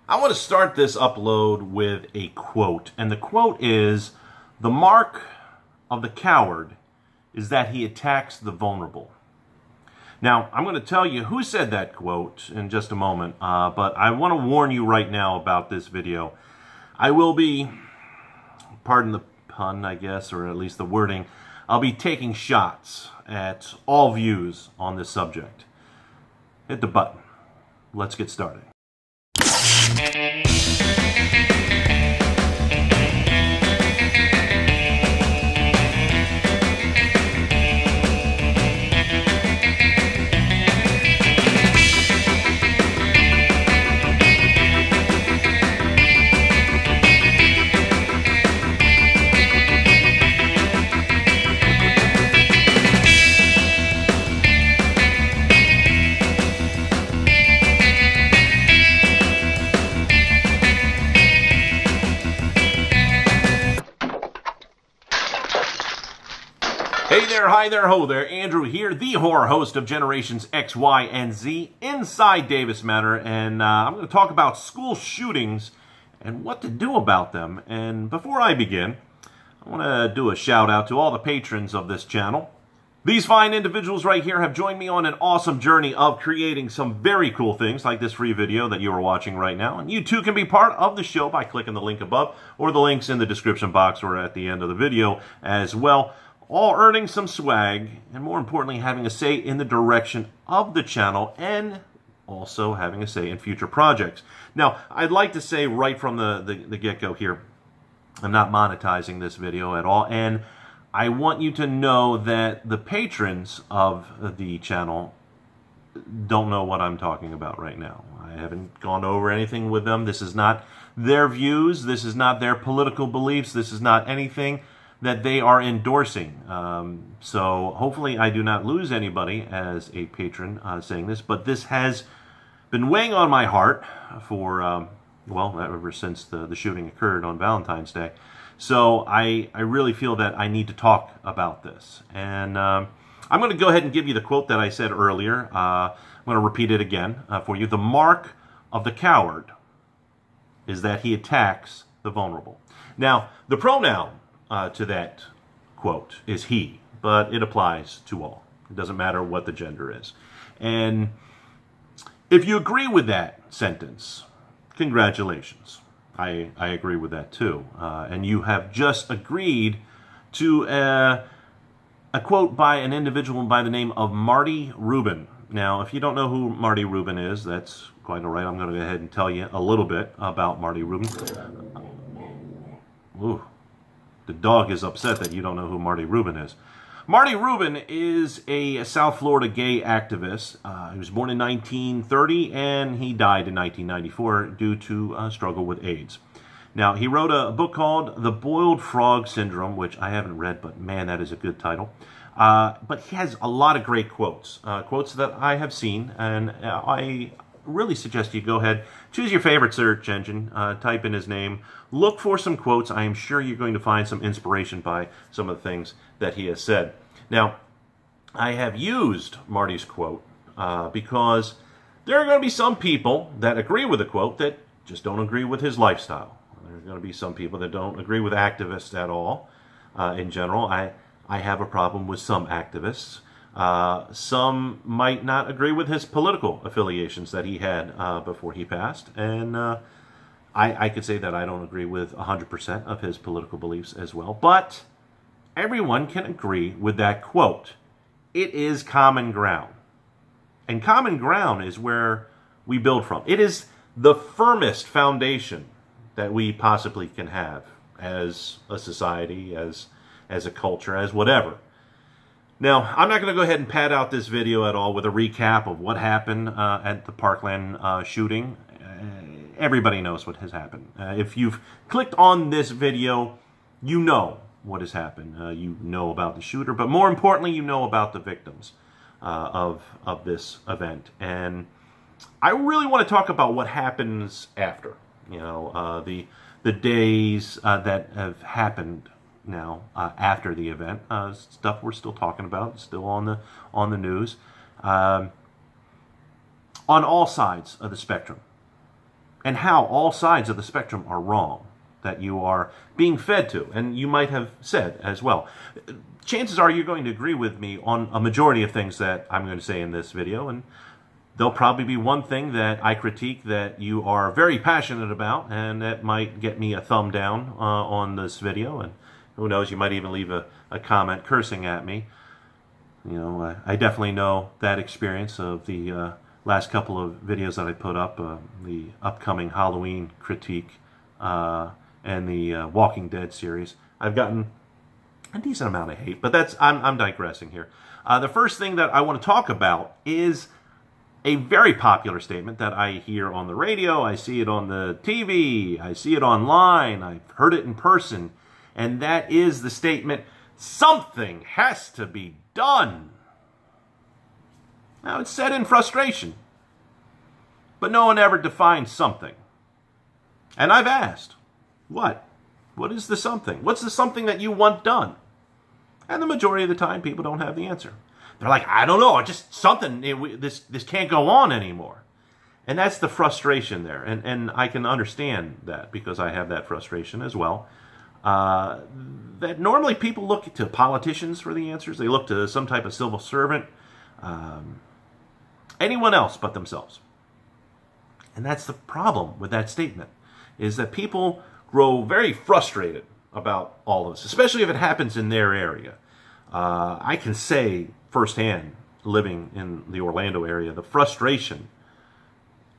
I want to start this upload with a quote, and the quote is, "The mark of the coward is that he attacks the vulnerable." Now, I'm going to tell you who said that quote in just a moment, but I want to warn you right now about this video. I will be, pardon the pun, I guess, or at least the wording, I'll be taking shots at all views on this subject. Hit the button. Let's get started. Hey there, hi there, ho there, Andrew here, the horror host of Generations X, Y, and Z inside Davis Manor, and I'm going to talk about school shootings and what to do about them. And before I begin, I want to do a shout out to all the patrons of this channel. These fine individuals right here have joined me on an awesome journey of creating some very cool things like this free video that you are watching right now. And you too can be part of the show by clicking the link above or the links in the description box or at the end of the video as well. All earning some swag, and more importantly, having a say in the direction of the channel, and also having a say in future projects. Now, I'd like to say right from the get-go here, I'm not monetizing this video at all, and I want you to know that the patrons of the channel don't know what I'm talking about right now. I haven't gone over anything with them. This is not their views. This is not their political beliefs. This is not anything that they are endorsing. So hopefully I do not lose anybody as a patron saying this, but this has been weighing on my heart for, well, ever since the shooting occurred on Valentine's Day. So I really feel that I need to talk about this. And I'm going to go ahead and give you the quote that I said earlier. I'm going to repeat it again for you. The mark of the coward is that he attacks the vulnerable. Now, the pronoun to that quote is he, but it applies to all. It doesn't matter what the gender is. And if you agree with that sentence, congratulations. I agree with that too. And you have just agreed to a quote by an individual by the name of Marty Rubin. Now, if you don't know who Marty Rubin is, that's quite all right. I'm going to go ahead and tell you a little bit about Marty Rubin. Ooh. The dog is upset that you don't know who Marty Rubin is. Marty Rubin is a South Florida gay activist. He was born in 1930 and he died in 1994 due to a struggle with AIDS. Now, he wrote a book called The Boiled Frog Syndrome, which I haven't read, but man, that is a good title. But he has a lot of great quotes, quotes that I have seen, and I really suggest you go ahead, choose your favorite search engine, type in his name, look for some quotes. I am sure you're going to find some inspiration by some of the things that he has said. Now, I have used Marty's quote because there are going to be some people that agree with the quote that just don't agree with his lifestyle. There are going to be some people that don't agree with activists at all. In general, I have a problem with some activists. Some might not agree with his political affiliations that he had before he passed, and I could say that I don't agree with 100% of his political beliefs as well, but everyone can agree with that quote. It is common ground, and common ground is where we build from. It is the firmest foundation that we possibly can have as a society, as a culture, as whatever. Now, I'm not going to go ahead and pad out this video at all with a recap of what happened at the Parkland shooting. Everybody knows what has happened. If you've clicked on this video, you know what has happened. You know about the shooter, but more importantly, you know about the victims of this event. And I really want to talk about what happens after. You know, the days that have happened now after the event, stuff we're still talking about, still on the news, on all sides of the spectrum. and how all sides of the spectrum are wrong that you are being fed to. And you might have said as well. Chances are you're going to agree with me on a majority of things that I'm going to say in this video, and there'll probably be one thing that I critique that you are very passionate about, and that might get me a thumb down on this video, and who knows, you might even leave a comment cursing at me. You know, I definitely know that experience of the last couple of videos that I put up, the upcoming Halloween critique and the Walking Dead series. I've gotten a decent amount of hate, but I'm digressing here. The first thing that I want to talk about is a very popular statement that I hear on the radio, I see it on the TV, I see it online, I've heard it in person, and that is the statement, something has to be done. Now, it's said in frustration, but no one ever defines something. And I've asked, what? What is the something? What's the something that you want done? And the majority of the time, people don't have the answer. They're like, I don't know, just something, this can't go on anymore. And that's the frustration there. And I can understand that because I have that frustration as well. That normally people look to politicians for the answers. They look to some type of civil servant. Anyone else but themselves. And that's the problem with that statement, is that people grow very frustrated about all of this, especially if it happens in their area. I can say firsthand, living in the Orlando area, the frustration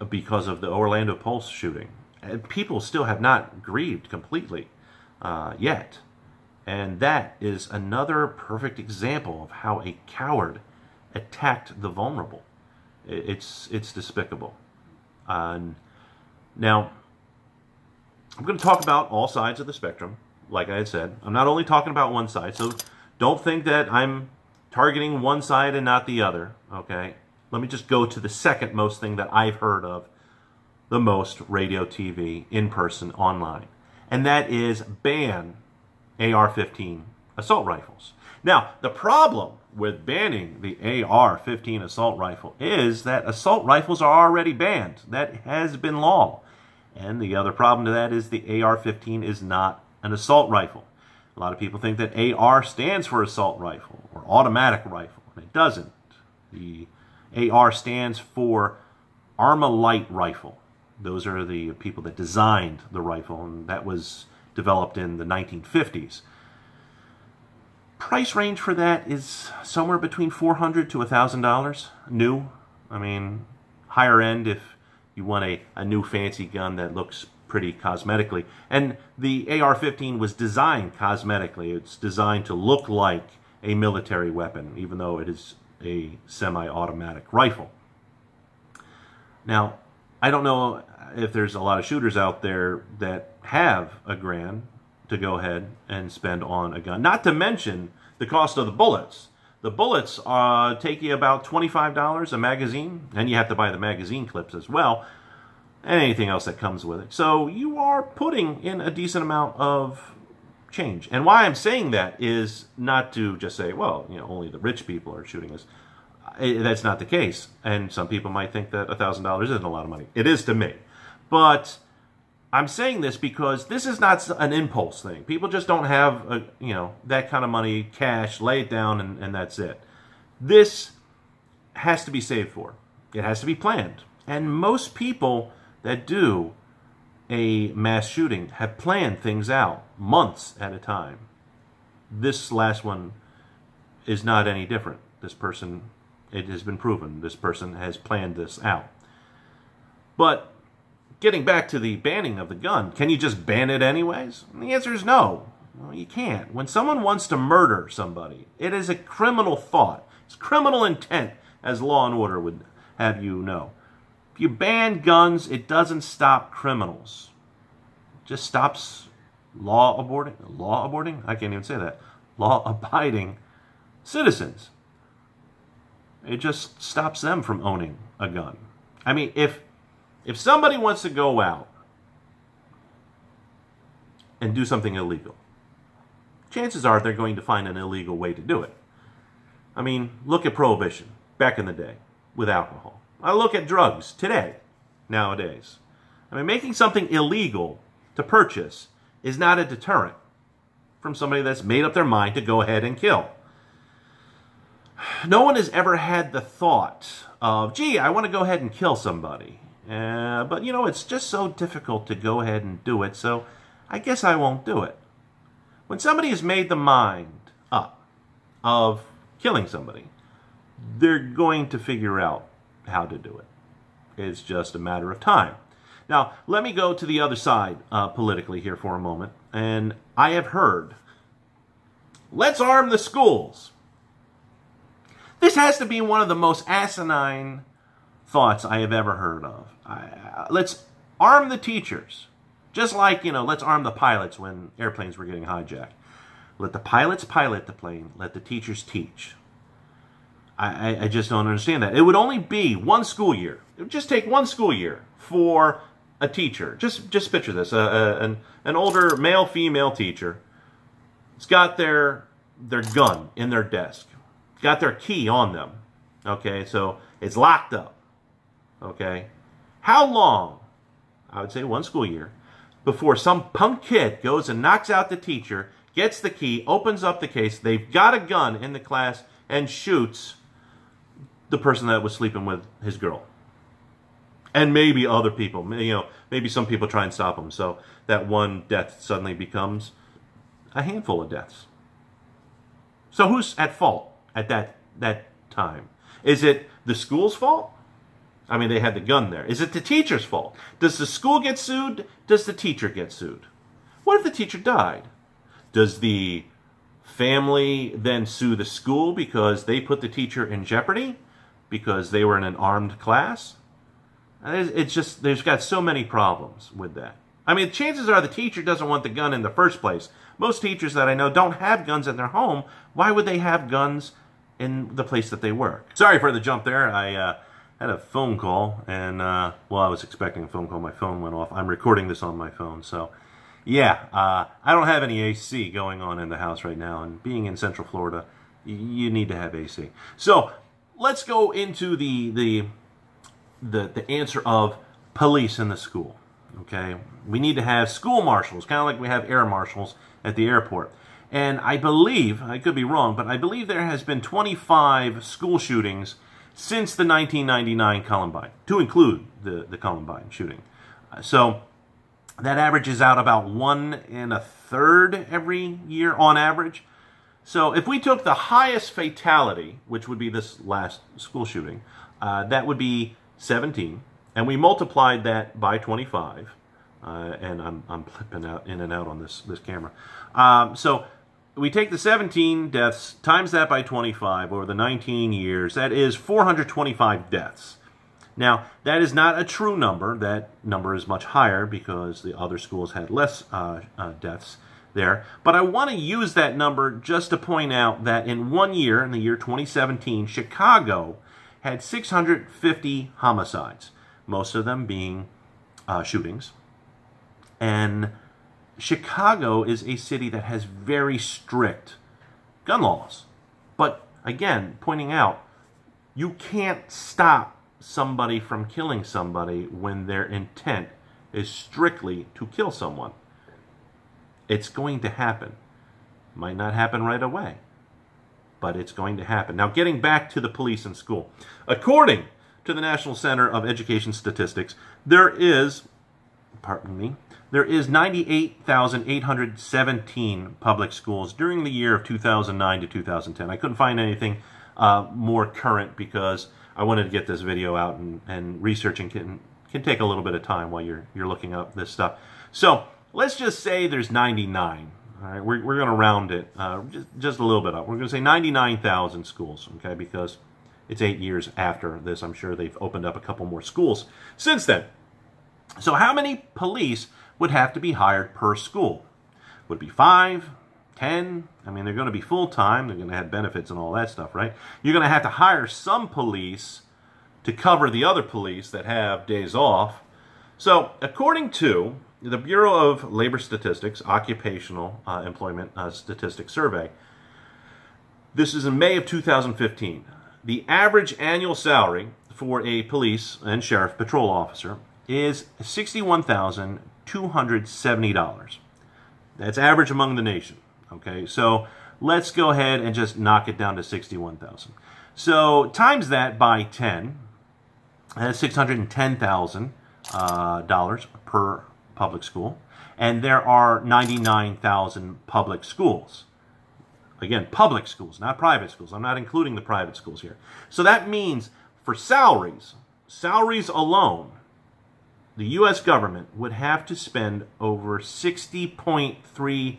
because of the Orlando Pulse shooting. And people still have not grieved completely yet. And that is another perfect example of how a coward attacked the vulnerable. It's despicable. Now, I'm going to talk about all sides of the spectrum, like I had said. I'm not only talking about one side, so don't think that I'm targeting one side and not the other, okay? Let me just go to the second most thing that I've heard of the most, radio, TV, in person, online. And that is ban AR-15 assault rifles. Now, the problem with banning the AR-15 assault rifle is that assault rifles are already banned. That has been law. And the other problem to that is the AR-15 is not an assault rifle. A lot of people think that AR stands for assault rifle or automatic rifle, and it doesn't. The AR stands for Armalite rifle. Those are the people that designed the rifle, and that was developed in the 1950s. Price range for that is somewhere between $400 to $1,000 new. I mean, higher end if you want a new fancy gun that looks pretty cosmetically. And the AR-15 was designed cosmetically. It's designed to look like a military weapon, even though it is a semi-automatic rifle. Now, I don't know if there's a lot of shooters out there that have $1,000 to go ahead and spend on a gun. Not to mention the cost of the bullets. The bullets take you about $25 a magazine, and you have to buy the magazine clips as well, and anything else that comes with it. So you are putting in a decent amount of change. And why I'm saying that is not to just say, well, you know, only the rich people are shooting us. That's not the case. And some people might think that $1,000 isn't a lot of money. It is to me. But I'm saying this because this is not an impulse thing. People just don't have, that kind of money, cash, lay it down, and that's it. This has to be saved for. It has to be planned. And most people that do a mass shooting have planned things out months at a time. This last one is not any different. This person, it has been proven, this person has planned this out. But getting back to the banning of the gun, can you just ban it anyways? And the answer is no. Well, you can't. When someone wants to murder somebody, it is a criminal thought. It's criminal intent, as Law and Order would have you know. If you ban guns, it doesn't stop criminals. It just stops law-abiding? I can't even say that. Law-abiding citizens. It just stops them from owning a gun. I mean, if somebody wants to go out and do something illegal, chances are they're going to find an illegal way to do it. I mean, look at Prohibition back in the day with alcohol. I look at drugs today, nowadays. I mean, making something illegal to purchase is not a deterrent from somebody that's made up their mind to go ahead and kill. No one has ever had the thought of, gee, I want to go ahead and kill somebody. But, you know, it's just so difficult to go ahead and do it, so I guess I won't do it. When somebody has made the mind up of killing somebody, they're going to figure out how to do it. It's just a matter of time. Now, let me go to the other side politically here for a moment. And I have heard, let's arm the schools. This has to be one of the most asinine thoughts I have ever heard of. Let's arm the teachers. Just like, you know, let's arm the pilots when airplanes were getting hijacked. Let the pilots pilot the plane. Let the teachers teach. I just don't understand that. It would only be one school year. It would just take one school year for a teacher. Just picture this. An older male-female teacher has got their gun in their desk. Got their key on them. Okay, so it's locked up. Okay. How long, I would say one school year, before some punk kid goes and knocks out the teacher, gets the key, opens up the case, they've got a gun in the class, and shoots the person that was sleeping with his girl? And maybe other people, you know, maybe some people try and stop him, so that one death suddenly becomes a handful of deaths. So who's at fault at that time? Is it the school's fault? I mean, they had the gun there. Is it the teacher's fault? Does the school get sued? Does the teacher get sued? What if the teacher died? Does the family then sue the school because they put the teacher in jeopardy? Because they were in an armed class? It's just, there's got so many problems with that. I mean, chances are the teacher doesn't want the gun in the first place. Most teachers that I know don't have guns in their home. Why would they have guns in the place that they work? Sorry for the jump there. I had a phone call, and well, I was expecting a phone call. My phone went off. I'm recording this on my phone, so yeah, I don't have any AC going on in the house right now, and being in Central Florida, you need to have AC. So let's go into the answer of police in the school. Okay, we need to have school marshals, kind of like we have air marshals at the airport. And I believe, I could be wrong, but I believe there has been 25 school shootings since the 1999 Columbine, to include the Columbine shooting. So that averages out about 1 1/3 every year on average. So if we took the highest fatality, which would be this last school shooting, that would be 17, and we multiplied that by 25, and I'm flipping out in and out on this camera. So we take the 17 deaths, times that by 25 over the 19 years, that is 425 deaths. Now, that is not a true number. That number is much higher because the other schools had less deaths there. But I want to use that number just to point out that in 1 year, in the year 2017, Chicago had 650 homicides, most of them being shootings. And Chicago is a city that has very strict gun laws. But again, pointing out, you can't stop somebody from killing somebody when their intent is strictly to kill someone. It's going to happen. Might not happen right away, but it's going to happen. Now, getting back to the police and school. According to the National Center of Education Statistics, there is 98,817 public schools during the year of 2009 to 2010. I couldn't find anything more current because I wanted to get this video out, and researching can take a little bit of time while you're looking up this stuff. So let's just say there's 99. All right, we're going to round it just a little bit up. We're going to say 99,000 schools, okay, because it's 8 years after this. I'm sure they've opened up a couple more schools since then. So how many police would have to be hired per school? Would it be 5, 10? I mean, they're going to be full-time. They're going to have benefits and all that stuff, right? You're going to have to hire some police to cover the other police that have days off. So according to the Bureau of Labor Statistics Occupational Employment Statistics Survey, this is in May of 2015. The average annual salary for a police and sheriff patrol officer is $61,270. That's average among the nation. Okay, so let's go ahead and just knock it down to 61,000. So times that by 10, that's $610,000 per public school. And there are 99,000 public schools. Again, public schools, not private schools. I'm not including the private schools here. So that means for salaries alone, the U.S. government would have to spend over $60.3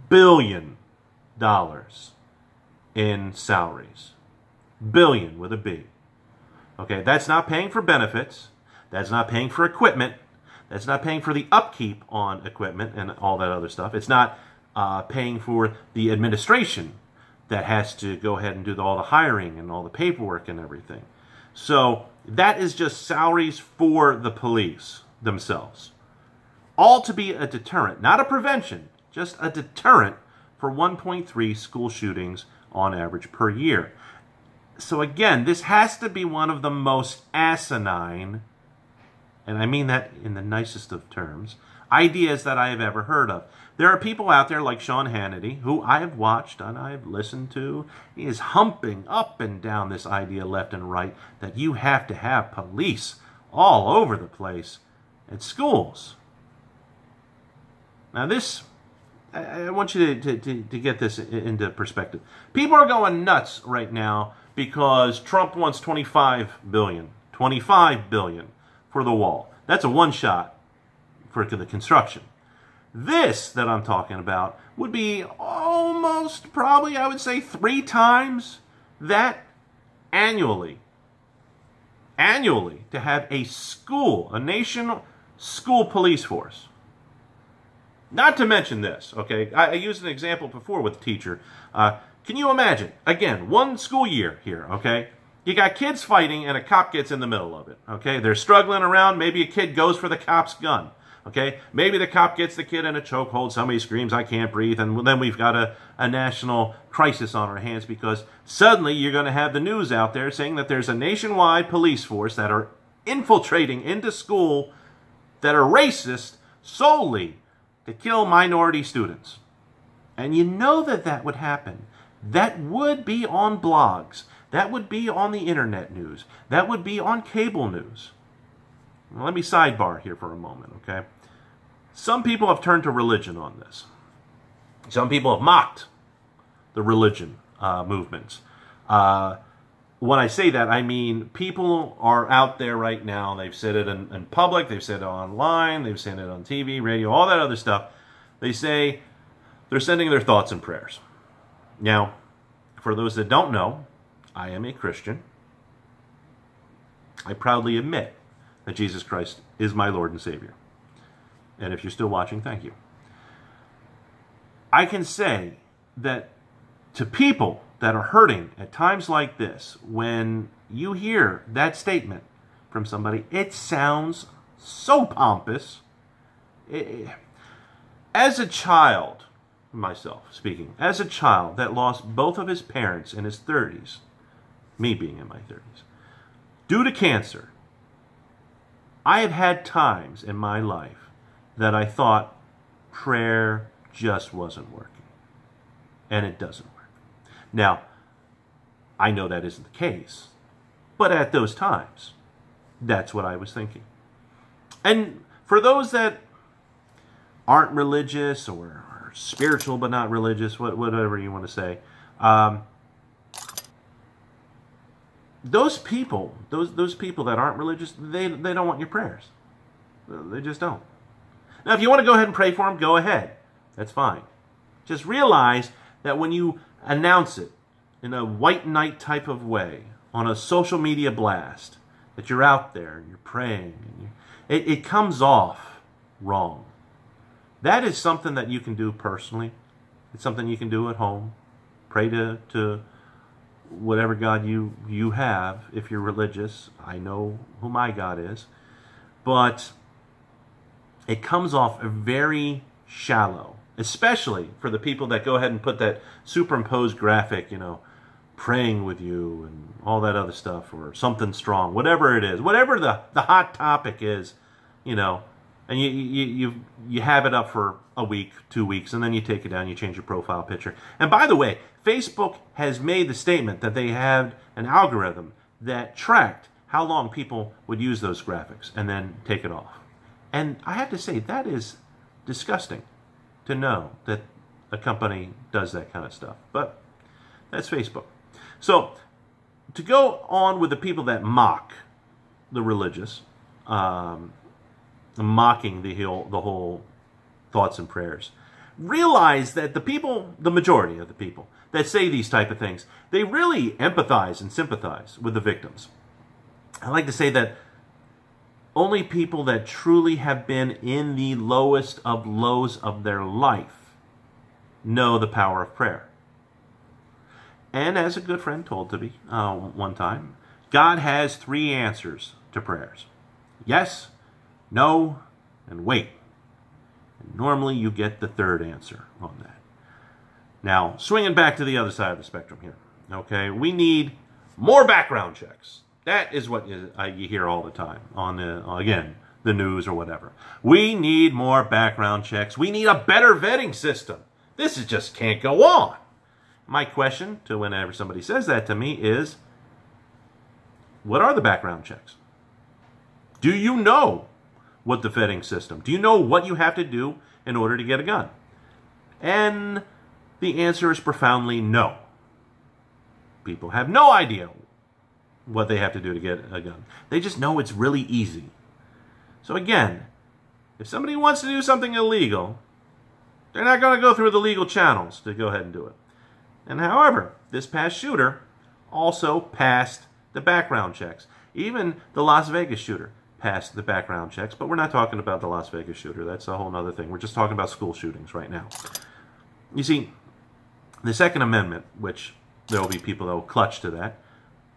billion in salaries. Billion with a B. Okay, that's not paying for benefits. That's not paying for equipment. That's not paying for the upkeep on equipment and all that other stuff. It's not paying for the administration that has to go ahead and do all the hiring and all the paperwork and everything. So that is just salaries for the police themselves. All to be a deterrent, not a prevention, just a deterrent for 1.3 school shootings on average per year. So again, this has to be one of the most asinine, and I mean that in the nicest of terms, ideas that I have ever heard of. There are people out there like Sean Hannity, who I have watched and I have listened to. He is humping up and down this idea left and right that you have to have police all over the place at schools. Now this, I want you to get this into perspective. People are going nuts right now because Trump wants $25 billion for the wall. That's a one shot for the construction. This that I'm talking about would be almost, probably, I would say 3 times that annually. Annually, to have a school, a national school police force. Not to mention this, okay? I used an example before with a teacher. Can you imagine, again, one school year here, okay? You got kids fighting and a cop gets in the middle of it, okay? They're struggling around. Maybe a kid goes for the cop's gun, okay? Maybe the cop gets the kid in a chokehold. Somebody screams, "I can't breathe." And then we've got a national crisis on our hands because suddenly you're going to have the news out there saying that there's a nationwide police force that are infiltrating into school that are racist solely to kill minority students. And you know that that would happen. That would be on blogs. That would be on the internet news. That would be on cable news. Now, let me sidebar here for a moment, okay? Some people have turned to religion on this. Some people have mocked the religion movements. When I say that, I mean people are out there right now. They've said it in public. They've said it online. They've said it on TV, radio, all that other stuff. They say they're sending their thoughts and prayers. Now, for those that don't know, I am a Christian. I proudly admit that Jesus Christ is my Lord and Savior. And if you're still watching, thank you. I can say that to people that are hurting at times like this, when you hear that statement from somebody, it sounds so pompous. As a child, myself speaking, as a child that lost both of his parents in his 30s, me being in my 30s, due to cancer, I have had times in my life that I thought prayer just wasn't working. And it doesn't work. Now, I know that isn't the case, but at those times, that's what I was thinking. And for those that aren't religious or are spiritual but not religious, whatever you want to say, those people that aren't religious, they don't want your prayers. They just don't. Now, if you want to go ahead and pray for them, go ahead. That's fine. Just realize that when you announce it in a white knight type of way on a social media blast, that you're out there and you're praying, and it comes off wrong. That is something that you can do personally. It's something you can do at home. Pray to whatever God you have, if you're religious. I know who my God is. But it comes off very shallow, especially for the people that go ahead and put that superimposed graphic, praying with you and all that other stuff, or something strong, whatever it is, whatever the hot topic is you know, and you have it up for a week, 2 weeks, and then you take it down, you change your profile picture. And by the way, Facebook has made the statement that they had an algorithm that tracked how long people would use those graphics and then take it off. And I have to say, that is disgusting to know that a company does that kind of stuff. But that's Facebook. So to go on with the people that mock the religious, mocking the whole thoughts and prayers, realize that the people, the majority of the people that say these type of things, they really empathize and sympathize with the victims. I like to say that only people that truly have been in the lowest of lows of their life know the power of prayer. And as a good friend told to me one time, God has 3 answers to prayers: yes, no, and wait. And normally you get the 3rd answer on that. Now, swinging back to the other side of the spectrum here, okay, we need more background checks. That is what you hear all the time on, again, the news or whatever. We need more background checks. We need a better vetting system. This just can't go on. My question to whenever somebody says that to me is, what are the background checks? Do you know what the vetting system? Do you know what you have to do in order to get a gun? And the answer is profoundly no. People have no idea what they have to do to get a gun. They just know it's really easy. So again, if somebody wants to do something illegal, they're not going to go through the legal channels to go ahead and do it. And however, this past shooter also passed the background checks. Even the Las Vegas shooter passed the background checks, but we're not talking about the Las Vegas shooter. That's a whole other thing. We're just talking about school shootings right now. You see, the Second Amendment, which there will be people that will clutch to that,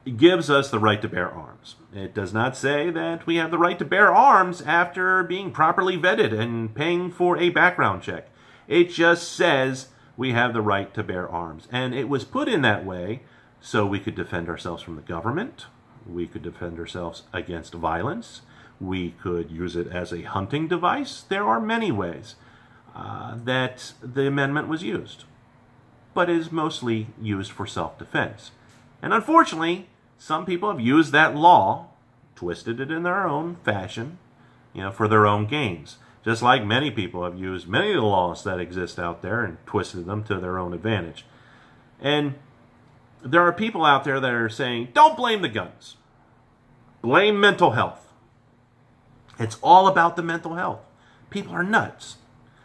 it gives us the right to bear arms. It does not say that we have the right to bear arms after being properly vetted and paying for a background check. It just says we have the right to bear arms. And it was put in that way so we could defend ourselves from the government. We could defend ourselves against violence. We could use it as a hunting device. There are many ways that the amendment was used, but it is mostly used for self-defense. And unfortunately, some people have used that law, twisted it in their own fashion, for their own gains. Just like many people have used many of the laws that exist out there and twisted them to their own advantage. And there are people out there that are saying, don't blame the guns. Blame mental health. It's all about the mental health. People are nuts.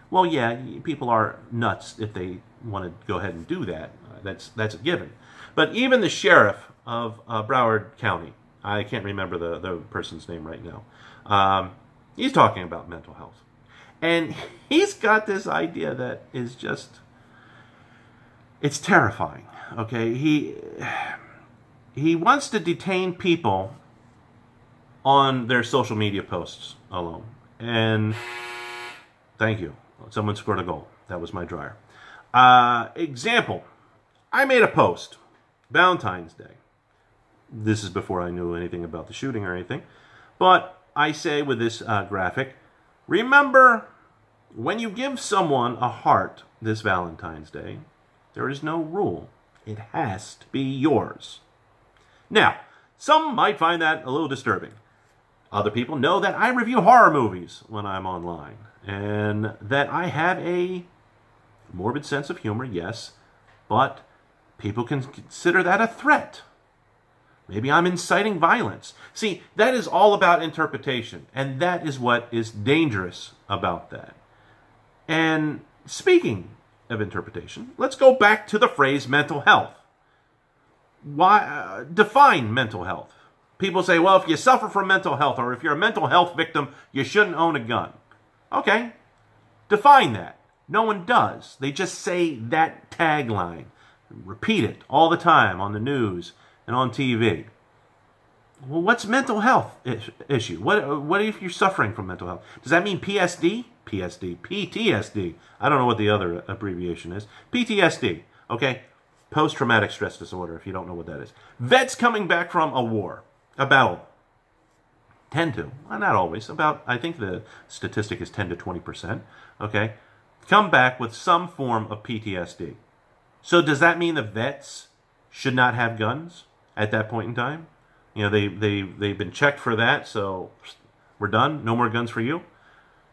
Well, yeah, people are nuts if they want to go ahead and do that. That's a given. But even the sheriff of Broward County, I can't remember the person's name right now, he's talking about mental health. And he's got this idea that is just, it's terrifying, okay? He wants to detain people on their social media posts alone. And thank you. Someone scored a goal. That was my dryer. Example. I made a post, Valentine's Day. This is before I knew anything about the shooting or anything. But I say with this graphic, remember, when you give someone a heart this Valentine's Day, there is no rule. It has to be yours. Now, some might find that a little disturbing. Other people know that I review horror movies when I'm online, and that I have a morbid sense of humor, yes, but people can consider that a threat. Maybe I'm inciting violence. See, that is all about interpretation, and that is what is dangerous about that. And speaking of interpretation, let's go back to the phrase mental health. Why define mental health? People say, well, if you suffer from mental health, or if you're a mental health victim, you shouldn't own a gun. Okay, define that. No one does. They just say that tagline. Repeat it all the time on the news and on TV. Well, what's mental health issue? What if you're suffering from mental health? Does that mean PSD? PTSD. I don't know what the other abbreviation is. PTSD. Okay? Post-traumatic stress disorder, if you don't know what that is. Vets coming back from a war, a battle. tend to, well, not always, about, I think the statistic is 10 to 20%, okay, come back with some form of PTSD. So does that mean the vets should not have guns at that point in time? You know, they've been checked for that, so we're done, no more guns for you?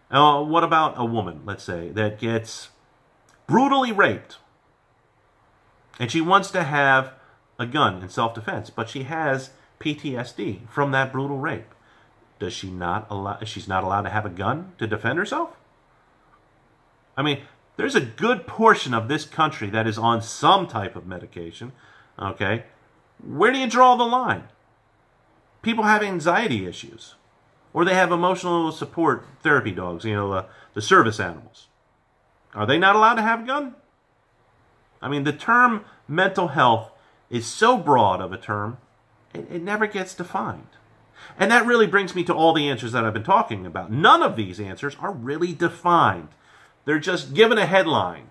What about a woman, let's say, that gets brutally raped, and she wants to have a gun in self-defense, but she has PTSD from that brutal rape? Does she not allow? She's not allowed to have a gun to defend herself? I mean, there's a good portion of this country that is on some type of medication. Okay, where do you draw the line? People have anxiety issues, or they have emotional support therapy dogs. You know, the service animals. Are they not allowed to have a gun? I mean, the term mental health is so broad of a term, it never gets defined. And that really brings me to all the answers that I've been talking about. None of these answers are really defined. They're just given a headline,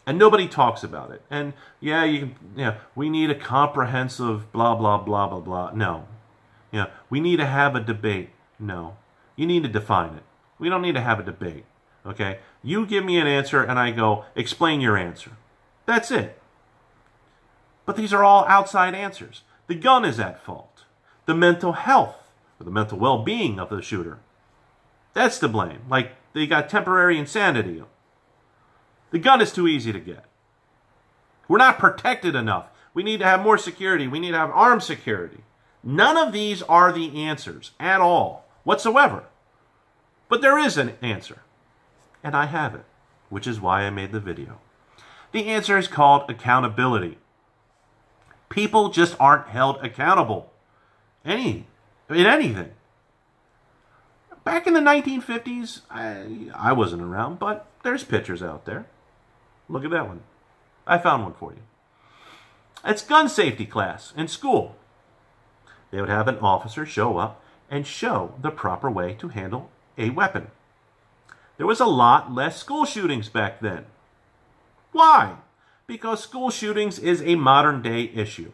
and nobody talks about it. And yeah, we need a comprehensive blah, blah, blah, blah, blah. No. Yeah, we need to have a debate. No. You need to define it. We don't need to have a debate. Okay? You give me an answer, and I go, explain your answer. That's it. But these are all outside answers. The gun is at fault. The mental health, or the mental well-being of the shooter, that's to blame. Like, they got temporary insanity. The gun is too easy to get. We're not protected enough. We need to have more security. We need to have armed security. None of these are the answers at all, whatsoever. But there is an answer, and I have it, which is why I made the video. The answer is called accountability. People just aren't held accountable. In anything. Back in the 1950s, I wasn't around, but there's pictures out there. Look at that one. I found one for you. It's gun safety class in school. They would have an officer show up and show the proper way to handle a weapon. There was a lot less school shootings back then. Why? Because school shootings is a modern day issue.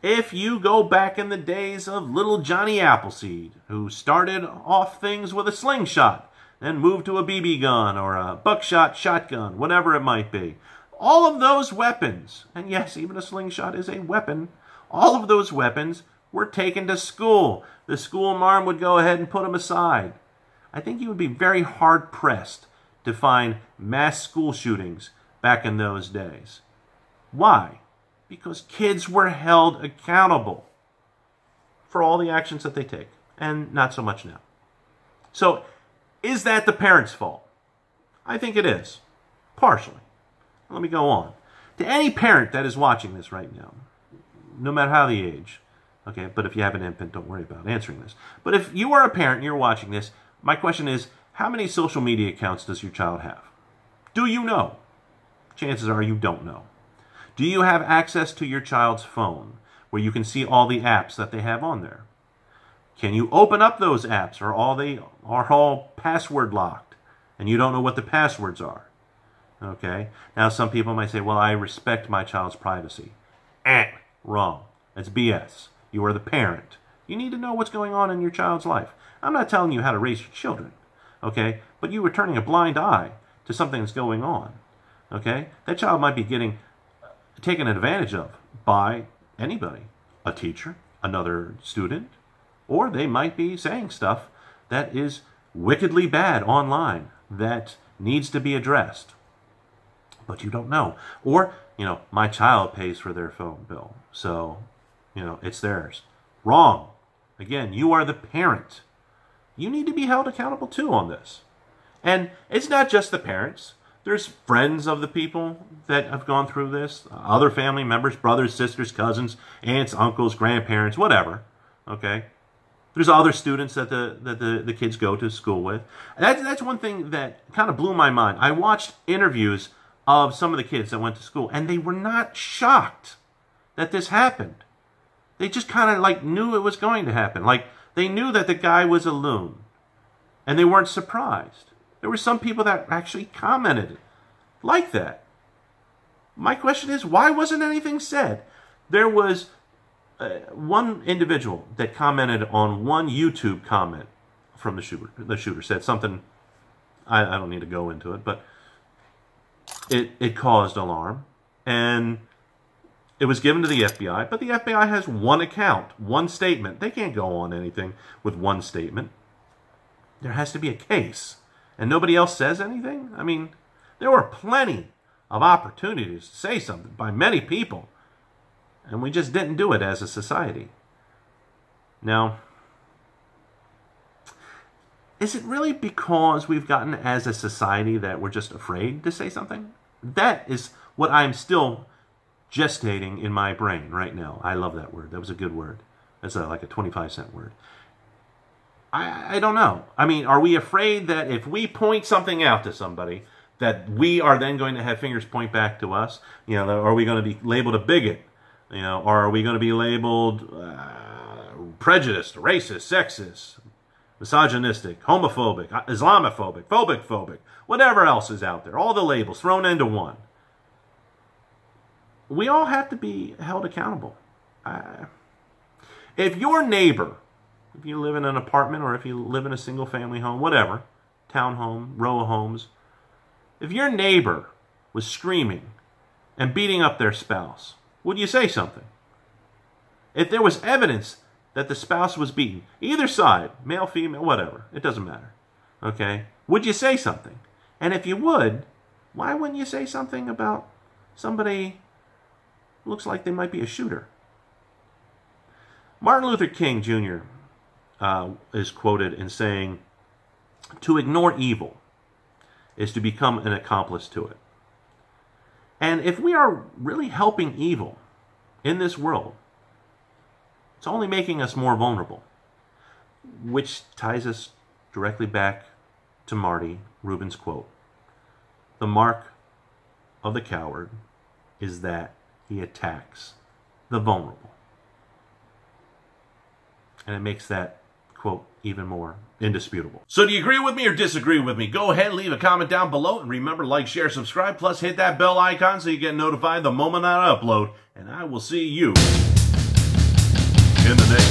If you go back in the days of little Johnny Appleseed, who started off things with a slingshot, then moved to a BB gun or a buckshot shotgun, whatever it might be, all of those weapons, and yes, even a slingshot is a weapon, all of those weapons were taken to school. The school marm would go ahead and put them aside. I think you would be very hard-pressed to find mass school shootings back in those days. Why? Because kids were held accountable for all the actions that they take, and not so much now. So, is that the parents' fault? I think it is, partially. Let me go on. To any parent that is watching this right now, no matter how the age, okay, but if you have an infant, don't worry about answering this. But if you are a parent and you're watching this, my question is, how many social media accounts does your child have? Do you know? Chances are you don't know. Do you have access to your child's phone where you can see all the apps that they have on there? Can you open up those apps, or are all password locked and you don't know what the passwords are? Okay. Now some people might say, well, I respect my child's privacy. Wrong. That's BS. You are the parent. You need to know what's going on in your child's life. I'm not telling you how to raise your children, okay? But you are turning a blind eye to something that's going on, okay? That child might be getting taken advantage of by anybody, a teacher, another student, or they might be saying stuff that is wickedly bad online that needs to be addressed. But you don't know. Or, my child pays for their phone bill, so, it's theirs. Wrong. Again, you are the parent. You need to be held accountable too on this. And it's not just the parents. There's friends of the people that have gone through this, other family members, brothers, sisters, cousins, aunts, uncles, grandparents, whatever. Okay? There's other students that the kids go to school with. That's one thing that kind of blew my mind. I watched interviews of some of the kids that went to school, and they were not shocked that this happened. They just kind of knew it was going to happen. They knew that the guy was a loon, and they weren't surprised. There were some people that actually commented like that. My question is, why wasn't anything said? There was one individual that commented on one YouTube comment from the shooter said something, I don't need to go into it, but it caused alarm, and it was given to the FBI, but the FBI has one account, one statement. They can't go on anything with one statement. There has to be a case, and nobody else says anything? I mean, there were plenty of opportunities to say something by many people, and we just didn't do it as a society. Now, is it really because we've gotten as a society that we're just afraid to say something? That is what I'm still gestating in my brain right now. I love that word. That was a good word. That's like a 25-cent word. I don't know. I mean, are we afraid that if we point something out to somebody, that we are then going to have fingers point back to us? You know, are we going to be labeled a bigot? You know, or are we going to be labeled prejudiced, racist, sexist, misogynistic, homophobic, Islamophobic, phobic, whatever else is out there? All the labels thrown into one. We all have to be held accountable. If your neighbor, if you live in an apartment or if you live in a single-family home, whatever, townhome, row of homes, if your neighbor was screaming and beating up their spouse, would you say something? If there was evidence that the spouse was beaten, either side, male, female, whatever, it doesn't matter, okay, would you say something? And if you would, why wouldn't you say something about somebody who looks like they might be a shooter? Martin Luther King Jr. Is quoted in saying, "To ignore evil is to become an accomplice to it." And if we are really helping evil in this world, it's only making us more vulnerable, which ties us directly back to Marty Rubin's quote. The mark of the coward is that he attacks the vulnerable. And it makes that quote even more indisputable. So do you agree with me or disagree with me? Go ahead, leave a comment down below, and remember, like, share, subscribe, plus hit that bell icon so you get notified the moment I upload, and I will see you in the next